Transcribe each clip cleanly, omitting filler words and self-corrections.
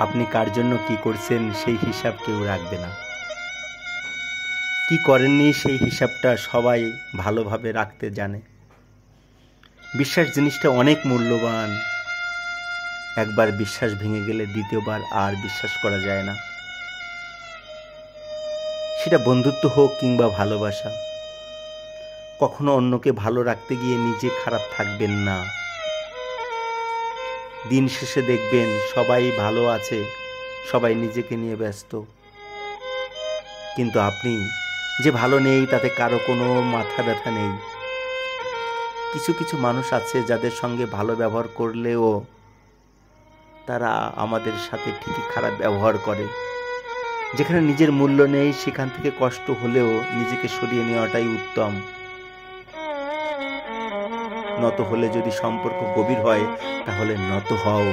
আপনি কার জন্য কি করছেন সেই হিসাব কেউ রাখবে না। কি করেননি সেই হিসাবটা সবাই ভালোভাবে রাখতে জানে। বিশ্বাস জিনিসটা অনেক মূল্যবান। একবার বিশ্বাস ভেঙে গেলে দ্বিতীয়বার আর বিশ্বাস করা যায় না। সেটা বন্ধুত্ব হোক কিংবা ভালোবাসা। কখনো অন্যকে ভালো রাখতে গিয়ে নিজে খারাপ থাকবেন না। দিন শেষে দেখবেন সবাই ভালো আছে, সবাই নিজেকে নিয়ে ব্যস্ত, কিন্তু আপনি যে ভালো নেই তাতে কারো কোনো মাথা ব্যথা নেই। কিছু কিছু মানুষ আছে যাদের সঙ্গে ভালো ব্যবহার করলেও তারা আমাদের সাথে ঠিকই খারাপ ব্যবহার করে। যেখানে নিজের মূল্য নেই সেখান থেকে কষ্ট হলেও নিজেকে সরিয়ে নেওয়াটাই উত্তম। নত হলে যদি সম্পর্ক গভীর হয় তাহলে নত হও,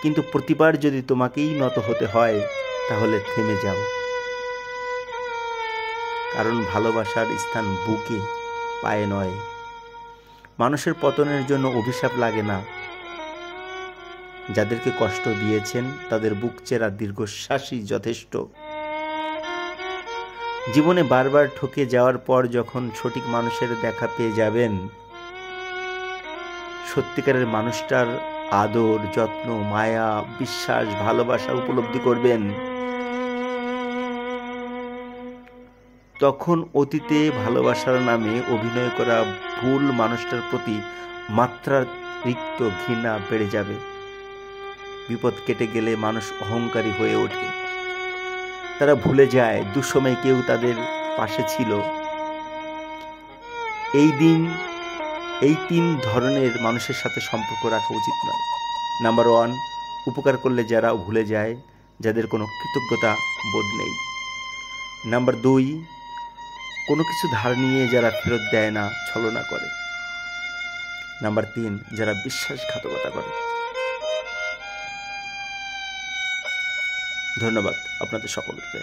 কিন্তু প্রতিবার যদি তোমাকেই নত হতে হয় তাহলে থেমে যাও। কারণ ভালোবাসার স্থান বুকে, পায়ে নয়। মানুষের পতনের জন্য অভিশাপ লাগে না। যাদেরকে কষ্ট দিয়েছেন তাদের বুক চেরা দীর্ঘশ্বাসই যথেষ্ট। জীবনে বারবার ঠকে যাওয়ার পর যখন সঠিক মানুষের দেখা পেয়ে যাবেন, সত্যিকারের মানুষটার আদর, যত্ন, মায়া, বিশ্বাস, ভালোবাসা উপলব্ধি করবেন, তখন অতীতে ভালোবাসার নামে অভিনয় করা ভুল মানুষটার প্রতি মাত্রাতিরিক্ত ঘৃণা বেড়ে যাবে। বিপদ কেটে গেলে মানুষ অহংকারী হয়ে ওঠে। তারা ভুলে যায় দুঃসময়ে কেউ তাদের পাশে ছিল। এই তিন ধরনের মানুষের সাথে সম্পর্ক রাখা উচিত নয়। নাম্বার 1, উপকার করলে যারা ভুলে যায়, যাদের কোনো কৃতজ্ঞতা বোধ নেই। নাম্বার 2, কোনো কিছু ধার নিয়ে যারা ফেরত দেয় না, ছলনা করে। নাম্বার 3, যারা বিশ্বাসঘাতকতা করে। ধন্যবাদ আপনাদের সকলকে।